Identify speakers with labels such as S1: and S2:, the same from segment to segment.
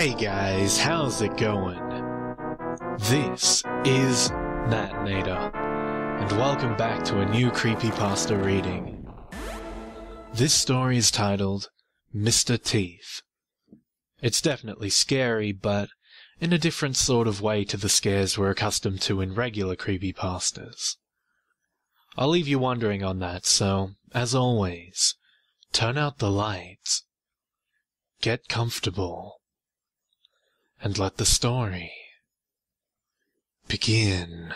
S1: Hey guys, how's it going? This is Natinator, and welcome back to a new Creepypasta reading. This story is titled Mr. Teeth. It's definitely scary, but in a different sort of way to the scares we're accustomed to in regular creepypastas. I'll leave you wondering on that, so, as always, turn out the lights, get comfortable, and let the story begin.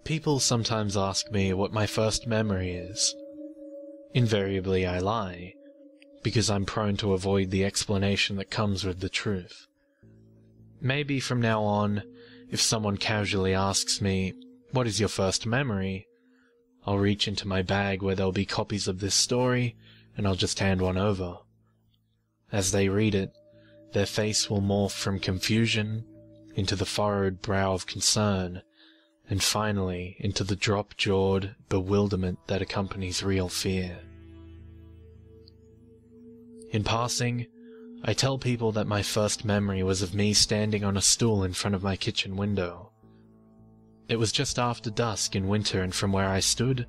S1: People sometimes ask me what my first memory is. Invariably I lie, because I'm prone to avoid the explanation that comes with the truth. Maybe from now on, if someone casually asks me, "What is your first memory?" I'll reach into my bag where there'll be copies of this story, and I'll just hand one over. As they read it, their face will morph from confusion into the furrowed brow of concern, and finally into the drop-jawed bewilderment that accompanies real fear. In passing, I tell people that my first memory was of me standing on a stool in front of my kitchen window. It was just after dusk in winter, and from where I stood,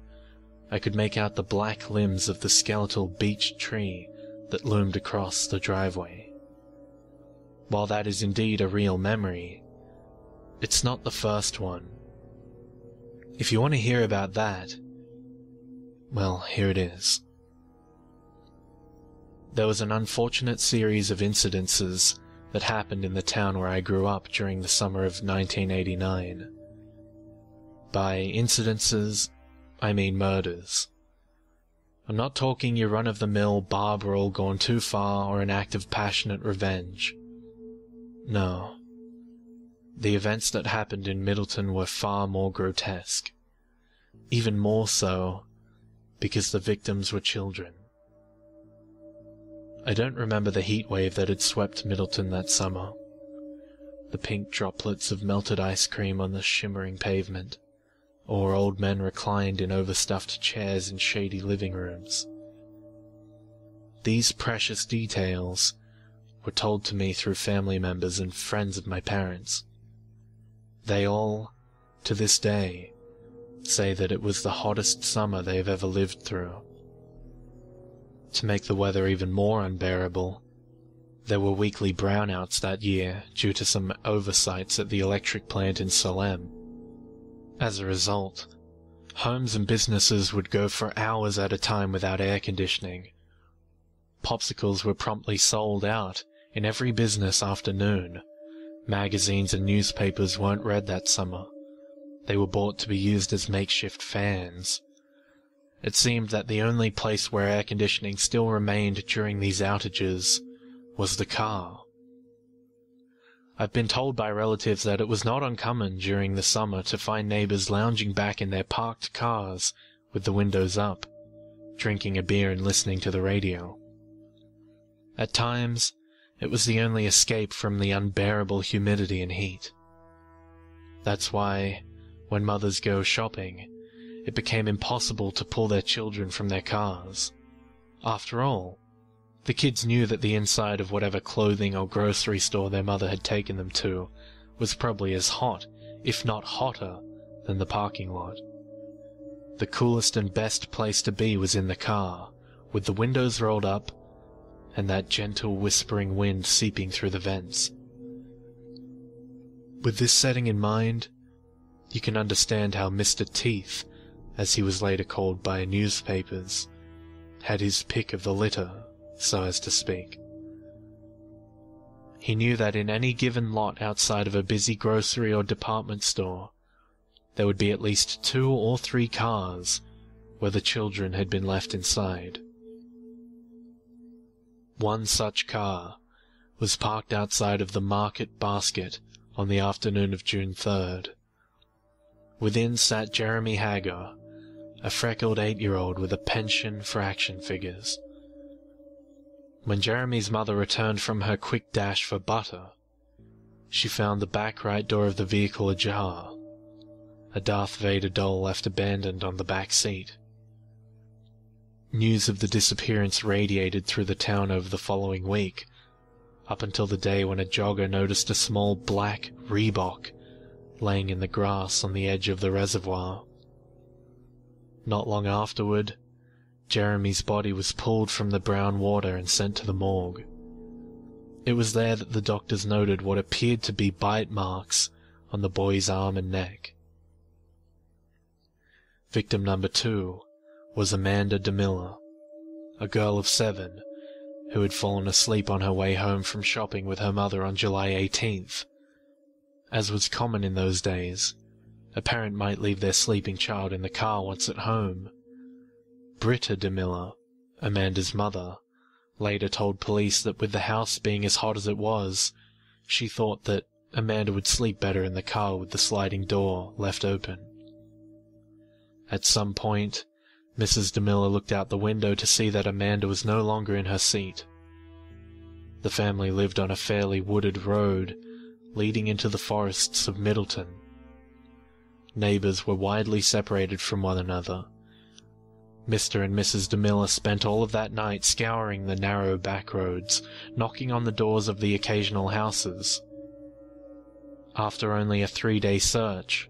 S1: I could make out the black limbs of the skeletal beech tree that loomed across the driveway. While that is indeed a real memory, it's not the first one. If you want to hear about that, well, here it is. There was an unfortunate series of incidences that happened in the town where I grew up during the summer of 1989. By incidences, I mean murders. I'm not talking your run-of-the-mill bar brawl gone too far or an act of passionate revenge. No. The events that happened in Middleton were far more grotesque. Even more so because the victims were children. I don't remember the heat wave that had swept Middleton that summer. The pink droplets of melted ice cream on the shimmering pavement, or old men reclined in overstuffed chairs in shady living rooms. These precious details were told to me through family members and friends of my parents. They all, to this day, say that it was the hottest summer they have ever lived through. To make the weather even more unbearable, there were weekly brownouts that year due to some oversights at the electric plant in Salem. As a result, homes and businesses would go for hours at a time without air conditioning. Popsicles were promptly sold out in every business afternoon. Magazines and newspapers weren't read that summer. They were bought to be used as makeshift fans. It seemed that the only place where air conditioning still remained during these outages was the car. I've been told by relatives that it was not uncommon during the summer to find neighbors lounging back in their parked cars with the windows up, drinking a beer and listening to the radio. At times, it was the only escape from the unbearable humidity and heat. That's why, when mothers go shopping, it became impossible to pull their children from their cars. After all, the kids knew that the inside of whatever clothing or grocery store their mother had taken them to was probably as hot, if not hotter, than the parking lot. The coolest and best place to be was in the car, with the windows rolled up, and that gentle whispering wind seeping through the vents. With this setting in mind, you can understand how Mr. Teeth, as he was later called by newspapers, had his pick of the litter, so as to speak. He knew that in any given lot outside of a busy grocery or department store, there would be at least 2 or 3 cars where the children had been left inside. One such car was parked outside of the Market Basket on the afternoon of June 3rd. Within sat Jeremy Hager, a freckled 8-year-old with a penchant for action figures. When Jeremy's mother returned from her quick dash for butter, she found the back right door of the vehicle ajar, a Darth Vader doll left abandoned on the back seat. News of the disappearance radiated through the town over the following week, up until the day when a jogger noticed a small black Reebok laying in the grass on the edge of the reservoir. Not long afterward, Jeremy's body was pulled from the brown water and sent to the morgue. It was there that the doctors noted what appeared to be bite marks on the boy's arm and neck. Victim number 2 was Amanda DeMiller, a girl of 7 who had fallen asleep on her way home from shopping with her mother on July 18th. As was common in those days, a parent might leave their sleeping child in the car once at home. Britta DeMiller, Amanda's mother, later told police that with the house being as hot as it was, she thought that Amanda would sleep better in the car with the sliding door left open. At some point, Mrs. DeMiller looked out the window to see that Amanda was no longer in her seat. The family lived on a fairly wooded road leading into the forests of Middleton. Neighbors were widely separated from one another. Mr. and Mrs. DeMiller spent all of that night scouring the narrow back roads, knocking on the doors of the occasional houses. After only a 3-day search,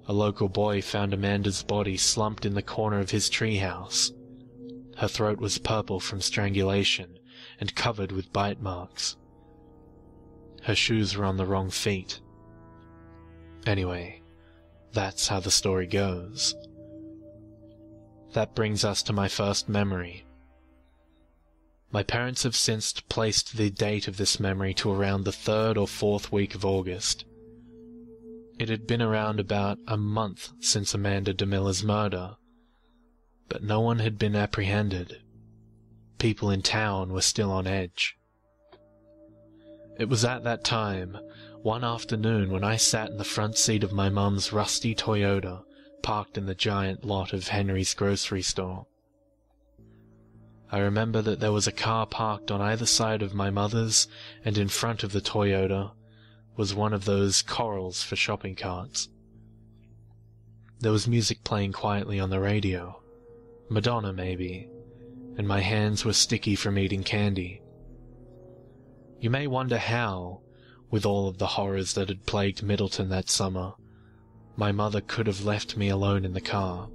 S1: a local boy found Amanda's body slumped in the corner of his treehouse. Her throat was purple from strangulation and covered with bite marks. Her shoes were on the wrong feet. Anyway, that's how the story goes. That brings us to my first memory. My parents have since placed the date of this memory to around the 3rd or 4th week of August. It had been around about a month since Amanda DeMiller's murder, but no one had been apprehended. People in town were still on edge. It was at that time, one afternoon, when I sat in the front seat of my mum's rusty Toyota, parked in the giant lot of Henry's grocery store. I remember that there was a car parked on either side of my mother's, and in front of the Toyota was one of those corrals for shopping carts. There was music playing quietly on the radio, Madonna maybe, and my hands were sticky from eating candy. You may wonder how, with all of the horrors that had plagued Middleton that summer, my mother could have left me alone in the car.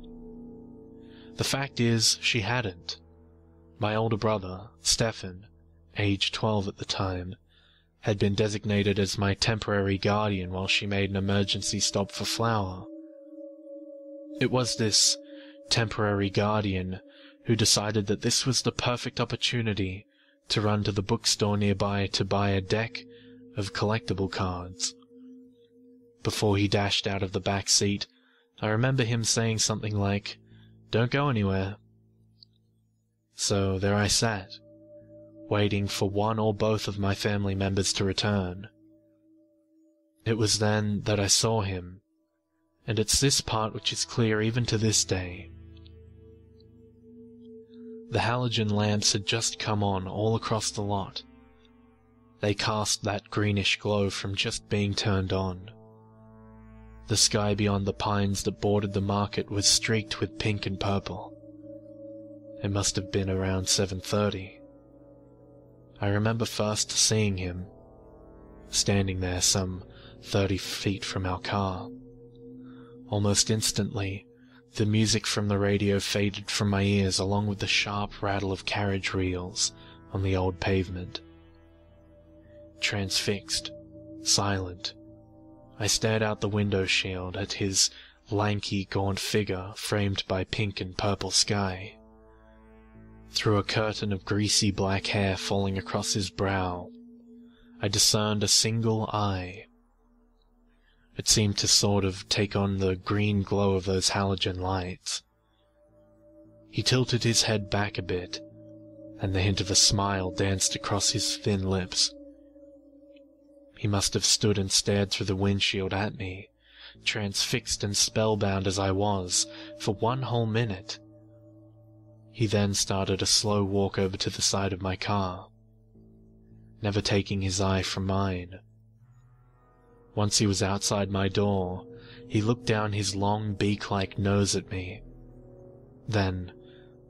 S1: The fact is, she hadn't. My older brother, Stefan, aged 12 at the time, had been designated as my temporary guardian while she made an emergency stop for flour. It was this temporary guardian who decided that this was the perfect opportunity to run to the bookstore nearby to buy a deck of collectible cards. Before he dashed out of the back seat, I remember him saying something like, "Don't go anywhere." So there I sat, waiting for one or both of my family members to return. It was then that I saw him, and it's this part which is clear even to this day. The halogen lamps had just come on all across the lot. They cast that greenish glow from just being turned on. The sky beyond the pines that bordered the market was streaked with pink and purple. It must have been around 7:30. I remember first seeing him, standing there some 30 feet from our car. Almost instantly, the music from the radio faded from my ears along with the sharp rattle of carriage wheels on the old pavement. Transfixed, silent, I stared out the window shield at his lanky, gaunt figure framed by pink and purple sky. Through a curtain of greasy black hair falling across his brow, I discerned a single eye. It seemed to sort of take on the green glow of those halogen lights. He tilted his head back a bit, and the hint of a smile danced across his thin lips. He must have stood and stared through the windshield at me, transfixed and spellbound as I was, for 1 whole minute. He then started a slow walk over to the side of my car, never taking his eye from mine. Once he was outside my door, he looked down his long beak-like nose at me. Then,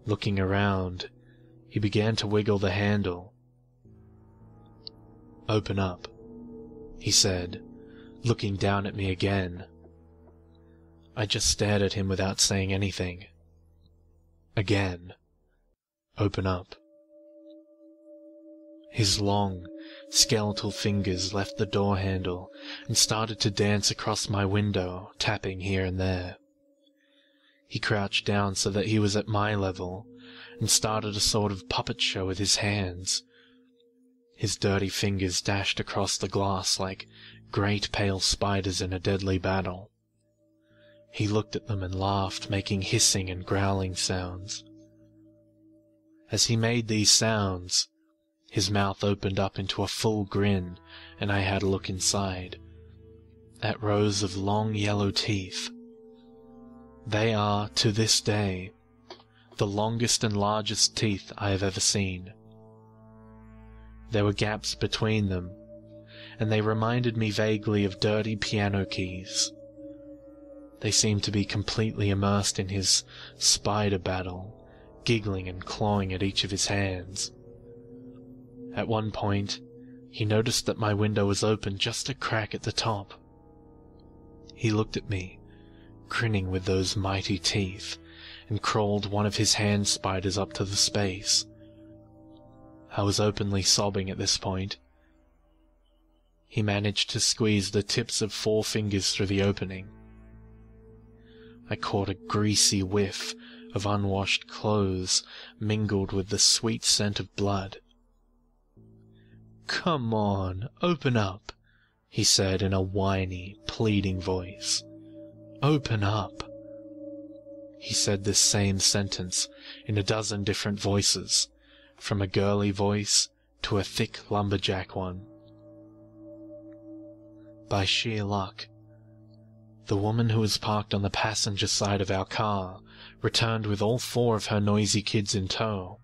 S1: Looking around, he began to wiggle the handle. "Open up," he said, looking down at me again. I just stared at him without saying anything. Again. "Open up." His long, skeletal fingers left the door handle and started to dance across my window, tapping here and there. He crouched down so that he was at my level and started a sort of puppet show with his hands. His dirty fingers dashed across the glass like great pale spiders in a deadly battle. He looked at them and laughed, making hissing and growling sounds. As he made these sounds, his mouth opened up into a full grin, and I had a look inside, at rows of long yellow teeth. They are, to this day, the longest and largest teeth I have ever seen. There were gaps between them, and they reminded me vaguely of dirty piano keys. They seemed to be completely immersed in his spider battle, giggling and clawing at each of his hands. At one point, he noticed that my window was open just a crack at the top. He looked at me, grinning with those mighty teeth, and crawled one of his hand spiders up to the space. I was openly sobbing at this point. He managed to squeeze the tips of 4 fingers through the opening. I caught a greasy whiff of unwashed clothes mingled with the sweet scent of blood. "Come on, open up," he said in a whiny, pleading voice. "Open up." He said this same sentence in a dozen different voices, from a girly voice to a thick lumberjack one. By sheer luck, the woman who was parked on the passenger side of our car returned with all 4 of her noisy kids in tow.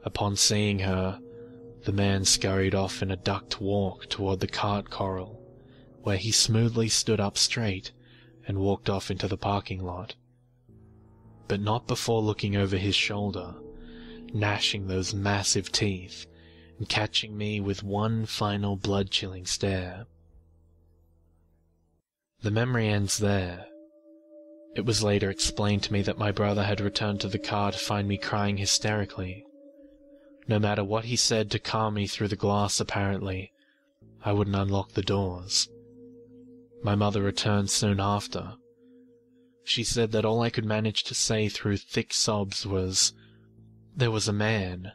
S1: Upon seeing her, the man scurried off in a ducked walk toward the cart corral, where he smoothly stood up straight and walked off into the parking lot. But not before looking over his shoulder, gnashing those massive teeth, and catching me with one final blood-chilling stare. The memory ends there. It was later explained to me that my brother had returned to the car to find me crying hysterically. No matter what he said to calm me through the glass, apparently, I wouldn't unlock the doors. My mother returned soon after. She said that all I could manage to say through thick sobs was, "There was a man."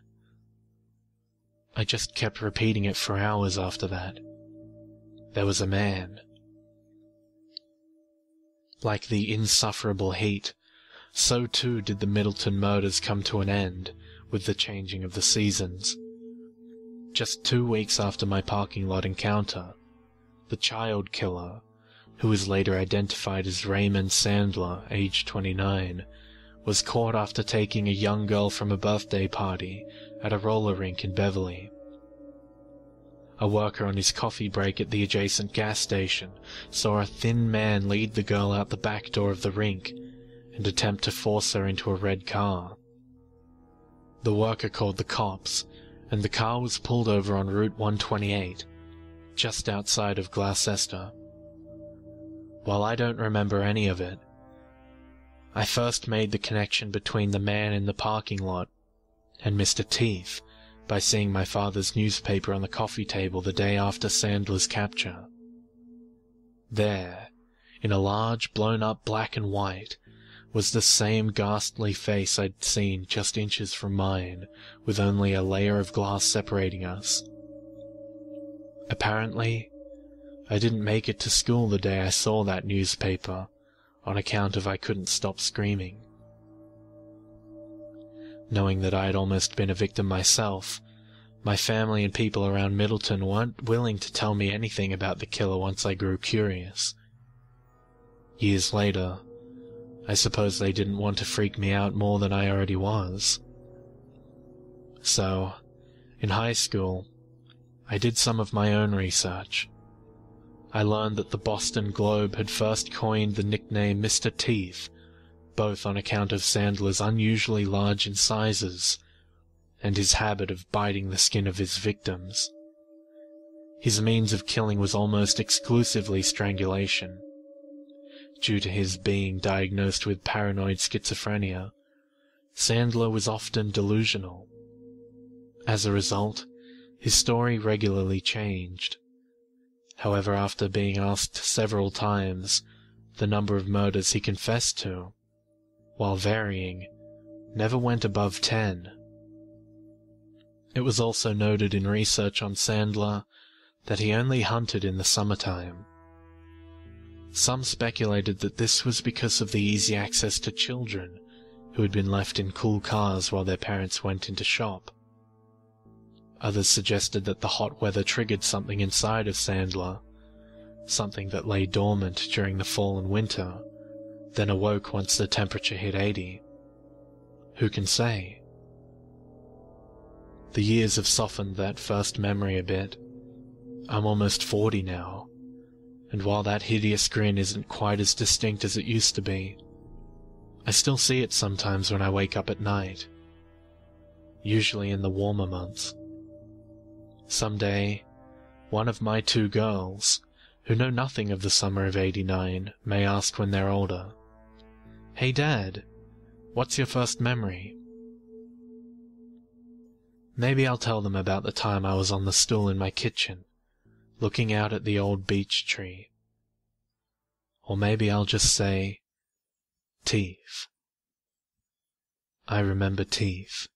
S1: I just kept repeating it for hours after that. There was a man. Like the insufferable heat, so too did the Middleton murders come to an end with the changing of the seasons. Just 2 weeks after my parking lot encounter, the child killer, who was later identified as Raymond Sandler, aged 29, was caught after taking a young girl from a birthday party at a roller rink in Beverly. A worker on his coffee break at the adjacent gas station saw a thin man lead the girl out the back door of the rink and attempt to force her into a red car. The worker called the cops, and the car was pulled over on Route 128, just outside of Gloucester. While I don't remember any of it, I first made the connection between the man in the parking lot and Mr. Teeth by seeing my father's newspaper on the coffee table the day after Sandler's capture. There, in a large blown-up black and white, was the same ghastly face I'd seen just inches from mine, with only a layer of glass separating us. Apparently, I didn't make it to school the day I saw that newspaper, on account of I couldn't stop screaming. Knowing that I had almost been a victim myself, my family and people around Middleton weren't willing to tell me anything about the killer once I grew curious. Years later, I suppose they didn't want to freak me out more than I already was. So, in high school, I did some of my own research. I learned that the Boston Globe had first coined the nickname Mr. Teeth both on account of Sandler's unusually large incisors and his habit of biting the skin of his victims. His means of killing was almost exclusively strangulation. Due to his being diagnosed with paranoid schizophrenia, Sandler was often delusional. As a result, his story regularly changed. However, after being asked several times, the number of murders he confessed to, while varying, never went above 10. It was also noted in research on Sandler that he only hunted in the summertime. Some speculated that this was because of the easy access to children who had been left in cool cars while their parents went into shop. Others suggested that the hot weather triggered something inside of Sandler, something that lay dormant during the fall and winter, then awoke once the temperature hit 80. Who can say? The years have softened that first memory a bit. I'm almost 40 now, and while that hideous grin isn't quite as distinct as it used to be, I still see it sometimes when I wake up at night, usually in the warmer months. Someday, one of my 2 girls, who know nothing of the summer of '89, may ask when they're older, "Hey Dad, what's your first memory?" Maybe I'll tell them about the time I was on the stool in my kitchen, looking out at the old beech tree. Or maybe I'll just say, teeth. I remember teeth.